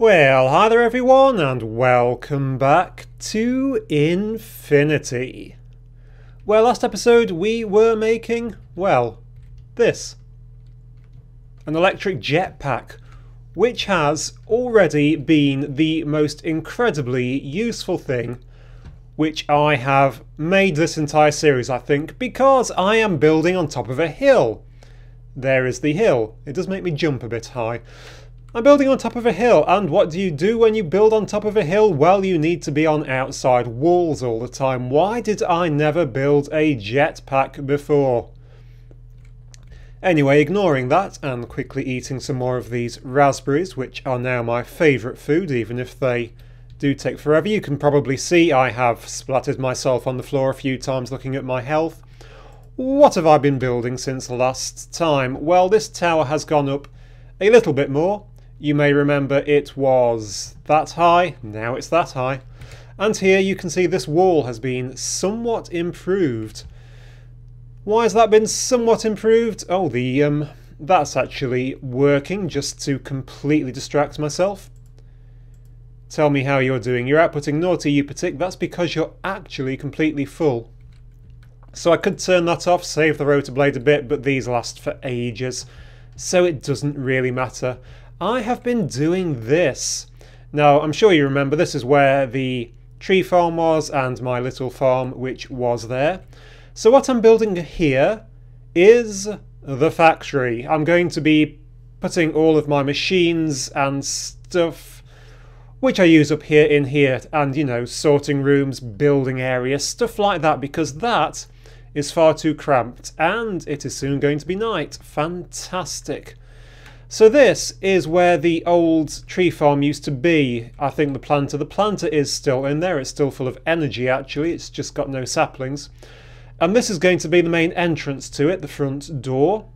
Well, hi there everyone, and welcome back to Infinity. Well, last episode we were making, well, this. An electric jetpack, which has already been the most incredibly useful thing which I have made this entire series, I think, because I am building on top of a hill. There is the hill. It does make me jump a bit high. I'm building on top of a hill, and what do you do when you build on top of a hill? Well, you need to be on outside walls all the time. Why did I never build a jetpack before? Anyway, ignoring that and quickly eating some more of these raspberries, which are now my favourite food, even if they do take forever. You can probably see I have splattered myself on the floor a few times looking at my health. What have I been building since last time? Well, this tower has gone up a little bit more. You may remember it was that high, now it's that high. And here you can see this wall has been somewhat improved. Why has that been somewhat improved? Oh, that's actually working just to completely distract myself. Tell me how you're doing. You're outputting naughty, you partick. That's because you're actually completely full. So I could turn that off, save the rotor blade a bit, but these last for ages, so it doesn't really matter. I have been doing this. Now, I'm sure you remember this is where the tree farm was and my little farm which was there. So what I'm building here is the factory. I'm going to be putting all of my machines and stuff which I use up here in here, and you know, sorting rooms, building areas, stuff like that, because that is far too cramped and it is soon going to be night. Fantastic. So this is where the old tree farm used to be. I think the planter is still in there. It's still full of energy actually, it's just got no saplings. And this is going to be the main entrance to it, the front door.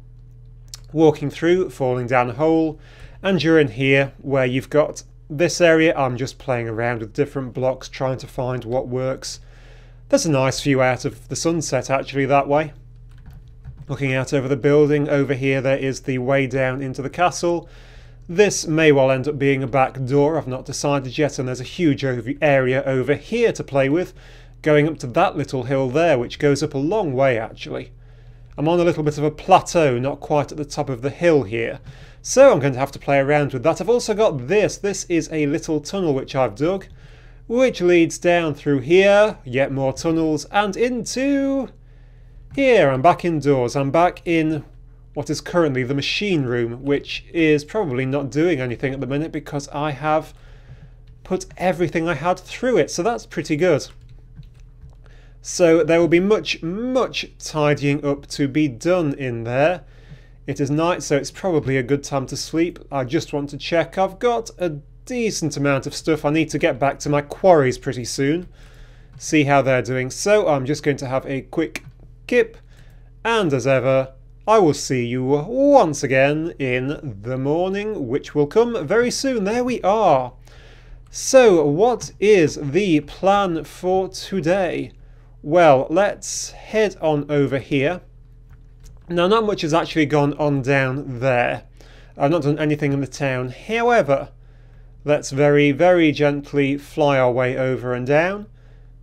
Walking through, falling down a hole, and you're in here where you've got this area. I'm just playing around with different blocks trying to find what works. There's a nice view out of the sunset actually that way. Looking out over the building, over here there is the way down into the castle. This may well end up being a back door, I've not decided yet, and there's a huge area over here to play with, going up to that little hill there, which goes up a long way actually. I'm on a little bit of a plateau, not quite at the top of the hill here, so I'm going to have to play around with that. I've also got this. This is a little tunnel which I've dug, which leads down through here, yet more tunnels, and into here. I'm back indoors. I'm back in what is currently the machine room, which is probably not doing anything at the minute because I have put everything I had through it, so that's pretty good. So there will be much tidying up to be done in there. It is night, so it's probably a good time to sleep. I just want to check. I've got a decent amount of stuff. I need to get back to my quarries pretty soon, see how they're doing. So I'm just going to have a quick kip, and as ever, I will see you once again in the morning, which will come very soon. There we are. So what is the plan for today? Well, let's head on over here. Now, not much has actually gone on down there. I've not done anything in the town. However, let's very gently fly our way over and down.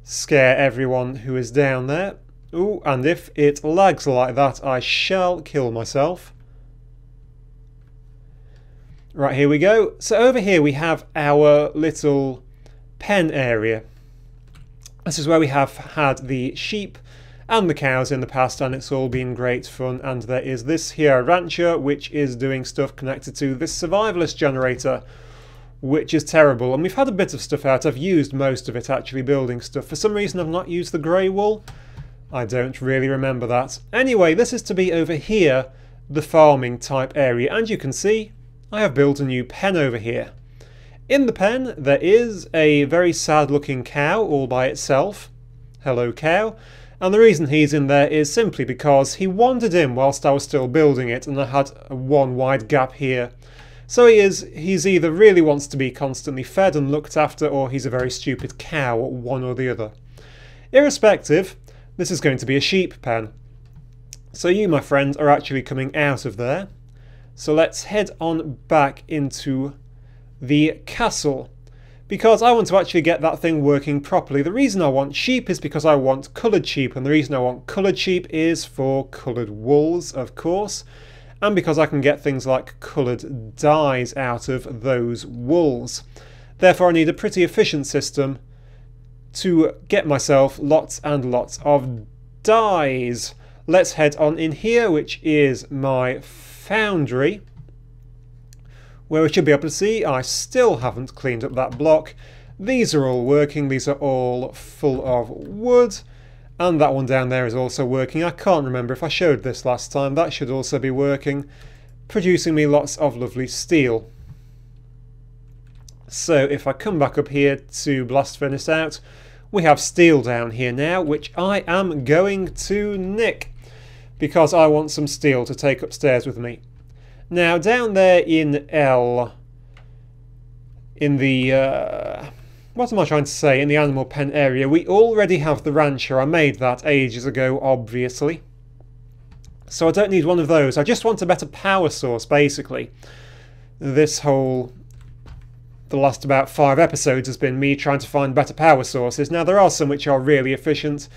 Scare everyone who is down there. Ooh, and if it lags like that, I shall kill myself. Right, here we go. So over here we have our little pen area. This is where we have had the sheep and the cows in the past, and it's all been great fun. And there is this here rancher which is doing stuff connected to this survivalist generator, which is terrible. And we've had a bit of stuff out. I've used most of it actually building stuff. For some reason I've not used the grey wool. I don't really remember that. Anyway, this is to be over here, the farming type area, and you can see I have built a new pen over here. In the pen there is a very sad looking cow all by itself. Hello cow. And the reason he's in there is simply because he wandered in whilst I was still building it, and I had one wide gap here. So he's either really wants to be constantly fed and looked after, or he's a very stupid cow, one or the other. Irrespective, this is going to be a sheep pen. So you, my friend, are actually coming out of there. So let's head on back into the castle, because I want to actually get that thing working properly. The reason I want sheep is because I want coloured sheep, and the reason I want coloured sheep is for coloured wools, of course, and because I can get things like coloured dyes out of those wools. Therefore I need a pretty efficient system to get myself lots and lots of dyes. Let's head on in here, which is my foundry, where we should be able to see I still haven't cleaned up that block. These are all working, these are all full of wood, and that one down there is also working. I can't remember if I showed this last time. That should also be working, producing me lots of lovely steel. So if I come back up here to blast furnace out, we have steel down here now, which I am going to nick, because I want some steel to take upstairs with me. Now down there in L, in the, what am I trying to say, in the animal pen area, we already have the rancher. I made that ages ago, obviously. So I don't need one of those. I just want a better power source, basically. The last about 5 episodes has been me trying to find better power sources. Now there are some which are really efficient.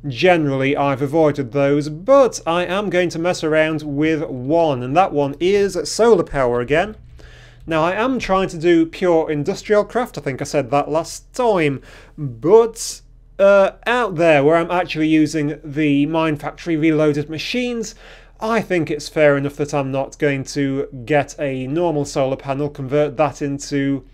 Generally I've avoided those, but I am going to mess around with one, and that one is solar power again. Now I am trying to do pure industrial craft, I think I said that last time, but out there where I'm actually using the Mine Factory Reloaded machines, I think it's fair enough that I'm not going to get a normal solar panel, convert that into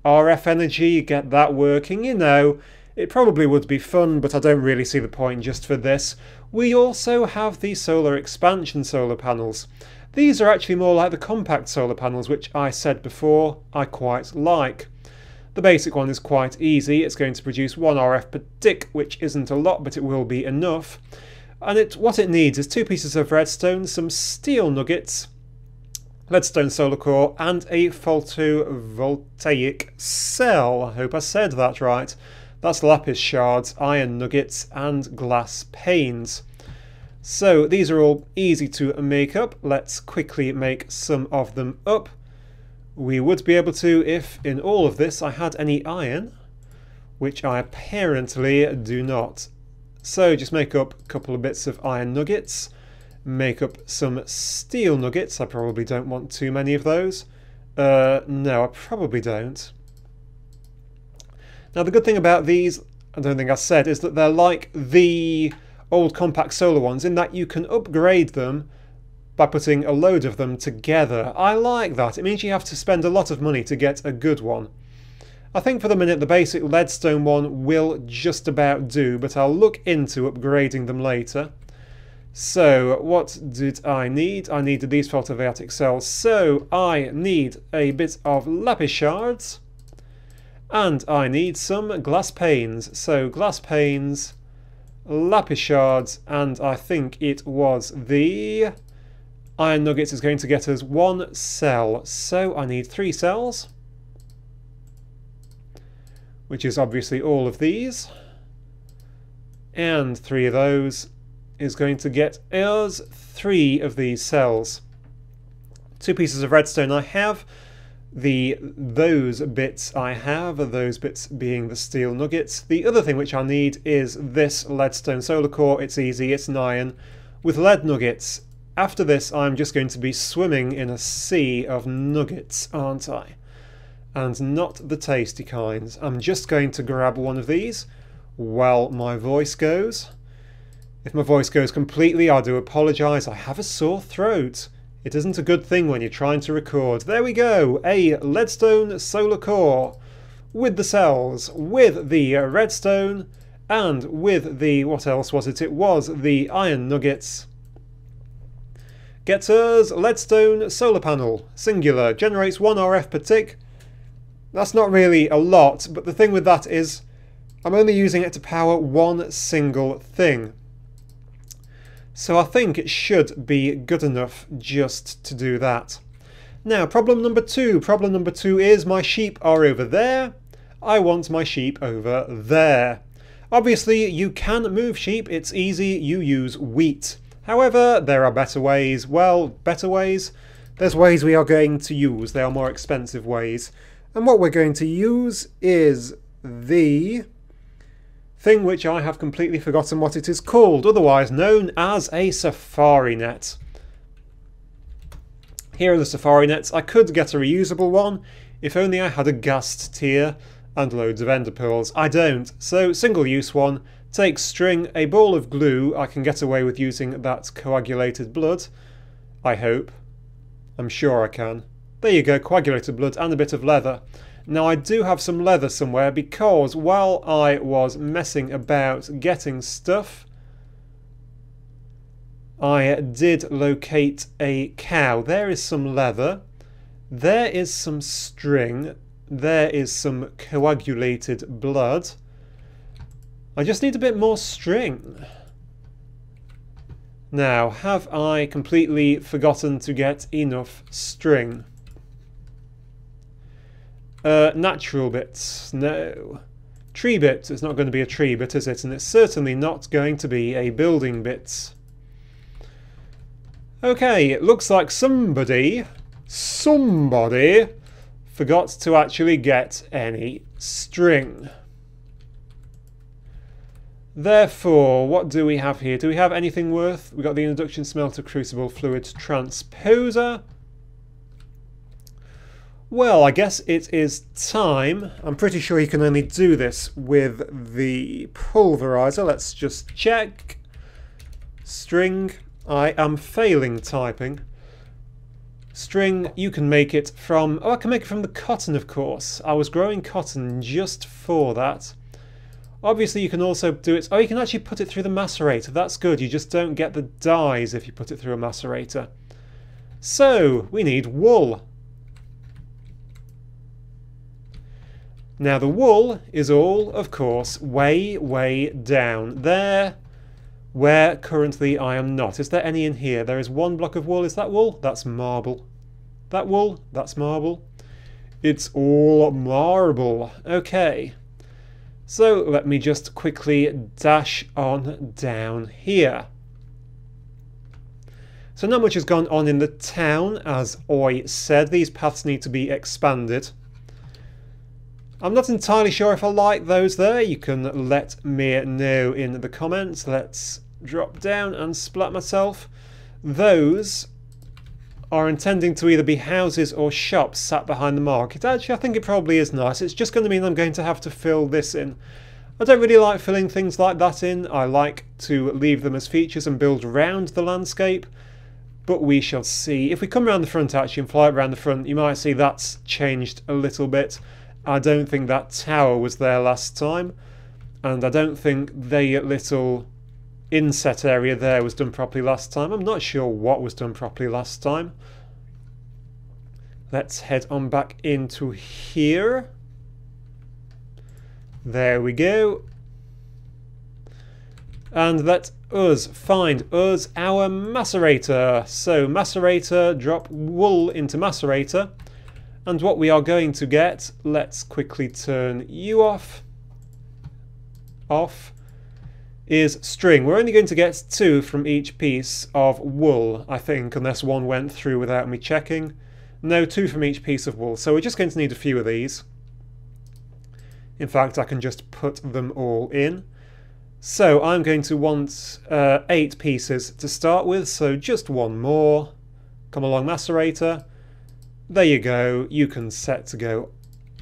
RF energy, get that working, you know. It probably would be fun, but I don't really see the point just for this. We also have the solar expansion solar panels. These are actually more like the compact solar panels, which I said before I quite like. The basic one is quite easy. It's going to produce 1 RF per tick, which isn't a lot, but it will be enough. And what it needs is 2 pieces of redstone, some steel nuggets, leadstone solar core, and a photovoltaic cell. I hope I said that right. That's lapis shards, iron nuggets, and glass panes. So these are all easy to make up. Let's quickly make some of them up. We would be able to if in all of this I had any iron, which I apparently do not. So just make up a couple of bits of iron nuggets, make up some steel nuggets. I probably don't want too many of those. No, I probably don't. Now the good thing about these, I don't think I said, is that they're like the old compact solar ones in that you can upgrade them by putting a load of them together. I like that. It means you have to spend a lot of money to get a good one. I think for the minute the basic leadstone one will just about do, but I'll look into upgrading them later. So what did I need? I needed these photovoltaic cells, so I need a bit of lapis shards. And I need some glass panes. So glass panes, lapis shards, and I think it was the iron nuggets is going to get us 1 cell. So I need 3 cells, which is obviously all of these. And 3 of those is going to get us 3 of these cells. 2 pieces of redstone I have. Those bits I have, those bits being the steel nuggets. The other thing which I need is this leadstone solar core. It's easy, it's an iron with lead nuggets. After this I'm just going to be swimming in a sea of nuggets, aren't I? And not the tasty kinds. I'm just going to grab one of these while my voice goes. If my voice goes completely, I do apologise. I have a sore throat. It isn't a good thing when you're trying to record. There we go, a leadstone solar core with the cells, with the redstone, and with the, what else was it? It was the iron nuggets. Gets us leadstone solar panel, singular, generates 1 RF per tick. That's not really a lot, but the thing with that is I'm only using it to power one single thing. So I think it should be good enough just to do that. Now, problem number 2. Problem number 2 is my sheep are over there. I want my sheep over there. Obviously, you can move sheep. It's easy. You use wheat. However, there are better ways. Well, better ways? There's ways we are going to use. They are more expensive ways. And what we're going to use is the thing which I have completely forgotten what it is called, otherwise known as a safari net. Here are the safari nets. I could get a reusable one if only I had a ghast tier and loads of ender pearls. I don't, so single use one. Take string, a ball of glue. I can get away with using that coagulated blood. I hope. I'm sure I can. There you go, coagulated blood and a bit of leather. Now I do have some leather somewhere because while I was messing about getting stuff, I did locate a cow. There is some leather. There is some string. There is some coagulated blood. I just need a bit more string. Now, have I completely forgotten to get enough string? Natural bits, no. Tree bit, it's not going to be a tree bit, is it? And it's certainly not going to be a building bit. Okay, it looks like somebody forgot to actually get any string. Therefore, what do we have here? Do we have anything worth? We've got the induction smelter, crucible, fluid transposer. Well, I guess it is time. I'm pretty sure you can only do this with the pulverizer. Let's just check. String. I am failing typing. String, you can make it from... Oh, I can make it from the cotton, of course. I was growing cotton just for that. Obviously, you can also do it... Oh, you can actually put it through the macerator. That's good. You just don't get the dyes if you put it through a macerator. So, we need wool. Now, the wool is all, of course, way down there, where currently I am not. Is there any in here? There is one block of wool. Is that wool? That's marble. That wool? That's marble. It's all marble. Okay. So let me just quickly dash on down here. So not much has gone on in the town, as I said. These paths need to be expanded. I'm not entirely sure if I like those there. You can let me know in the comments. Let's drop down and splat myself. Those are intending to either be houses or shops sat behind the market. Actually, I think it probably is nice. It's just going to mean I'm going to have to fill this in. I don't really like filling things like that in. I like to leave them as features and build around the landscape. But we shall see. If we come around the front actually and fly around the front, you might see that's changed a little bit. I don't think that tower was there last time, and I don't think the little inset area there was done properly last time. I'm not sure what was done properly last time. Let's head on back into here. There we go. And let us find us our macerator. So macerator, drop wool into macerator. And what we are going to get, let's quickly turn you off, is string. We're only going to get 2 from each piece of wool, I think, unless one went through without me checking. No, 2 from each piece of wool, so we're just going to need a few of these. In fact, I can just put them all in. So I'm going to want 8 pieces to start with, so just one more. Come along, macerator. There you go, you can set to go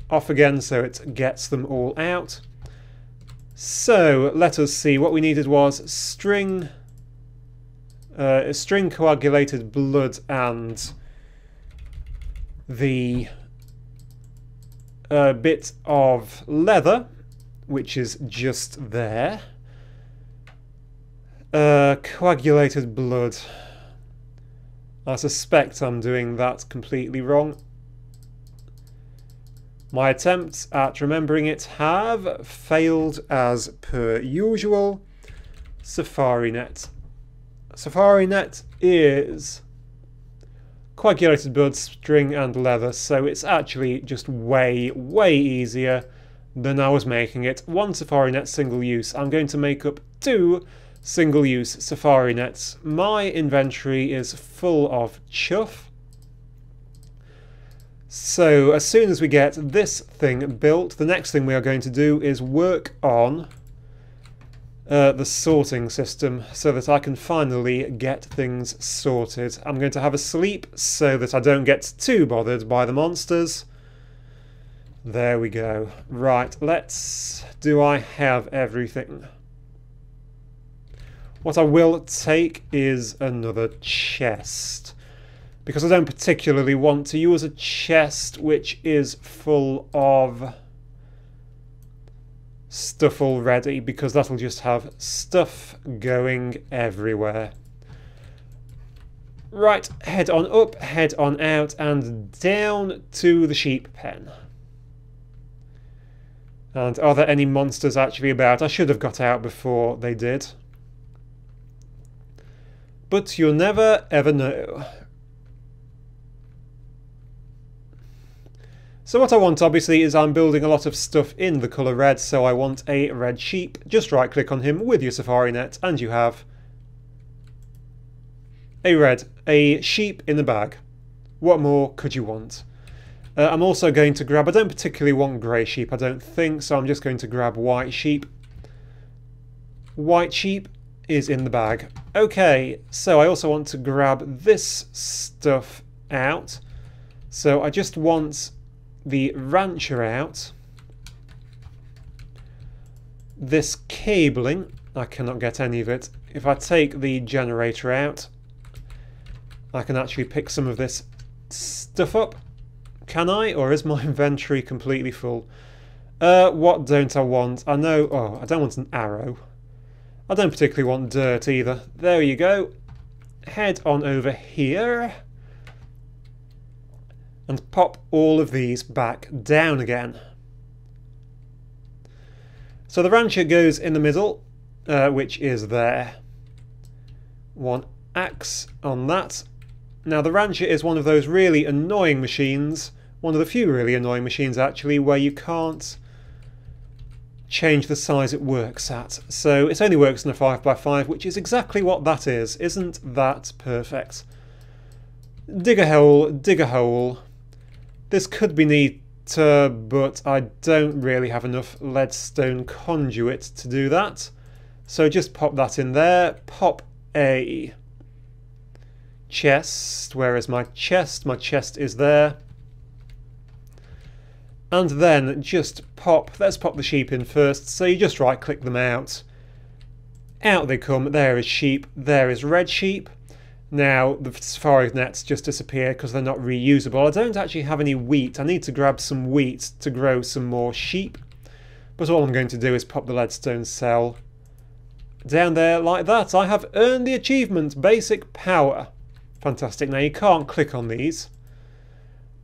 off again so it gets them all out. So let us see, what we needed was string, string coagulated blood and the bit of leather, which is just there. Coagulated blood. I suspect I'm doing that completely wrong. My attempts at remembering it have failed as per usual. Safari net. Safari net is coagulated blood, string and leather, so it's actually just way easier than I was making it. 1 safari net single use. I'm going to make up 2 single-use safari nets. My inventory is full of chuff. So as soon as we get this thing built, the next thing we are going to do is work on the sorting system so that I can finally get things sorted. I'm going to have a sleep so that I don't get too bothered by the monsters. There we go. Right, do I have everything? What I will take is another chest, because I don't particularly want to use a chest which is full of stuff already, because that'll just have stuff going everywhere. Right, head on up, head on out, and down to the sheep pen. And are there any monsters actually about? I should have got out before they did. But you'll never ever know. So what I want, obviously, is I'm building a lot of stuff in the colour red, so I want a red sheep. Just right-click on him with your safari net, and you have a sheep in the bag. What more could you want? I'm also going to grab, I don't particularly want grey sheep, I don't think, so I'm just going to grab white sheep. White sheep is in the bag. Okay, so I also want to grab this stuff out. So I just want the rancher out. This cabling, I cannot get any of it. If I take the generator out, I can actually pick some of this stuff up. Can I? Or is my inventory completely full? What don't I want? I know... Oh, I don't want an arrow. I don't particularly want dirt either. There you go. Head on over here. And pop all of these back down again. So the rancher goes in the middle, which is there. One axe on that. Now the rancher is one of those really annoying machines, one of the few really annoying machines actually, where you can't change the size it works at. So it only works in a 5x5, which is exactly what that is. Isn't that perfect? Dig a hole, dig a hole. This could be neater, but I don't really have enough leadstone conduit to do that. So just pop that in there. Pop a chest. Where is my chest? My chest is there. And then just let's pop the sheep in first. So you just right click them out. Out they come. There is sheep. There is red sheep. Now the safari nets just disappear because they're not reusable. I don't actually have any wheat. I need to grab some wheat to grow some more sheep. But all I'm going to do is pop the leadstone cell down there like that. I have earned the achievement, Basic Power. Fantastic. Now you can't click on these.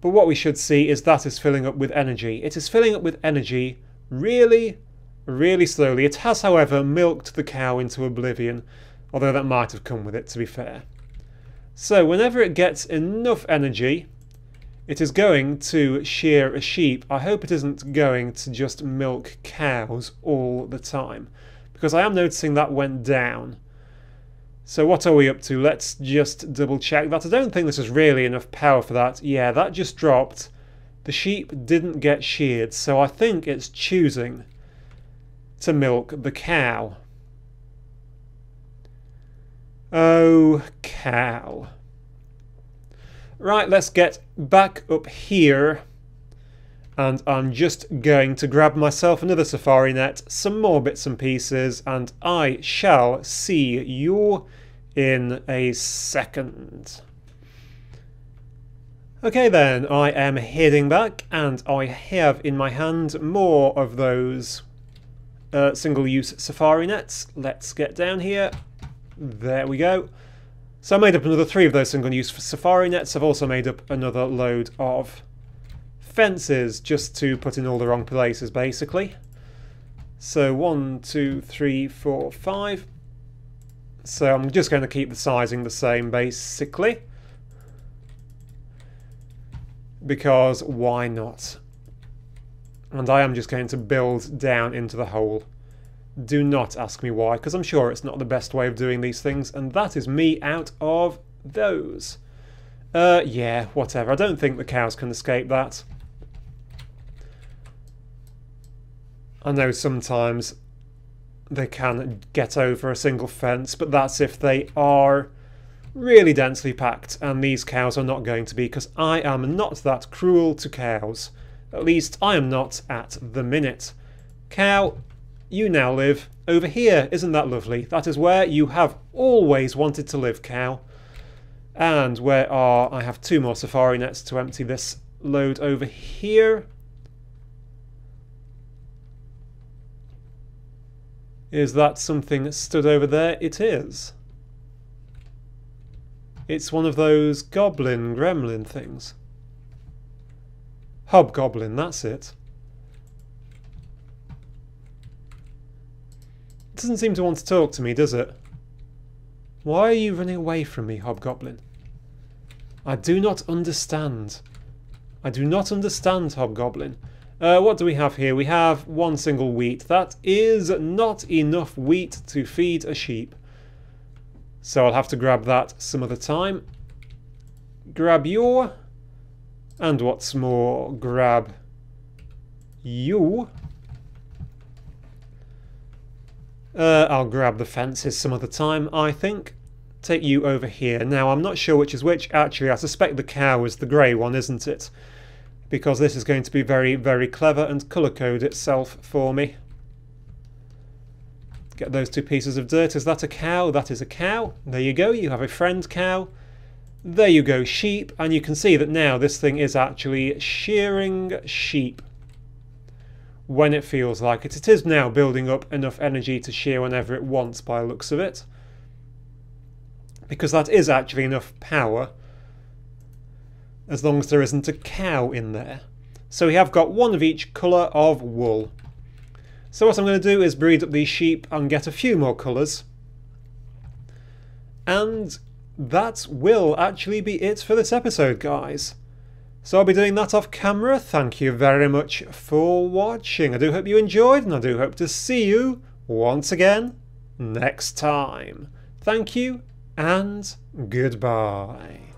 But what we should see is that is filling up with energy. It is filling up with energy really, really slowly. It has, however, milked the cow into oblivion, although that might have come with it, to be fair. So whenever it gets enough energy, it is going to shear a sheep. I hope it isn't going to just milk cows all the time, because I am noticing that went down. So what are we up to? Let's just double check that. I don't think this is really enough power for that. Yeah, that just dropped. The sheep didn't get sheared, so I think it's choosing to milk the cow. Oh, cow. Right, let's get back up here. And I'm just going to grab myself another safari net, some more bits and pieces, and I shall see you in a second. Okay then, I am heading back, and I have in my hand more of those single-use safari nets. Let's get down here. There we go. So I made up another 3 of those single-use safari nets. I've also made up another load of fences, just to put in all the wrong places, basically. So 1, 2, 3, 4, 5. So I'm just going to keep the sizing the same, basically. Because why not? And I am just going to build down into the hole. Do not ask me why, because I'm sure it's not the best way of doing these things, and that is me out of those. Yeah, whatever. I don't think the cows can escape that. I know sometimes they can get over a single fence, but that's if they are really densely packed, and these cows are not going to be, because I am not that cruel to cows. At least I am not at the minute. Cow, you now live over here. Isn't that lovely? That is where you have always wanted to live, cow. And where are... I have 2 more safari nets to empty this load over here. Is that something stood over there? It is. It's one of those goblin gremlin things. Hobgoblin, that's it. It doesn't seem to want to talk to me, does it? Why are you running away from me, Hobgoblin? I do not understand. I do not understand, Hobgoblin. What do we have here? We have 1 single wheat. That is not enough wheat to feed a sheep. So I'll have to grab that some other time. Grab your... And what's more, grab you. I'll grab the fences some other time, I think. Take you over here. Now, I'm not sure which is which. Actually, I suspect the cow is the grey one, isn't it? Because this is going to be very, very clever and colour-code itself for me. Get those 2 pieces of dirt. Is that a cow? That is a cow. There you go. You have a friend cow. There you go, sheep. And you can see that now this thing is actually shearing sheep when it feels like it. It is now building up enough energy to shear whenever it wants by the looks of it. Because that is actually enough power, as long as there isn't a cow in there. So we have got 1 of each colour of wool. So what I'm going to do is breed up these sheep and get a few more colours. And that will actually be it for this episode, guys. So I'll be doing that off camera. Thank you very much for watching. I do hope you enjoyed, and I do hope to see you once again next time. Thank you, and goodbye.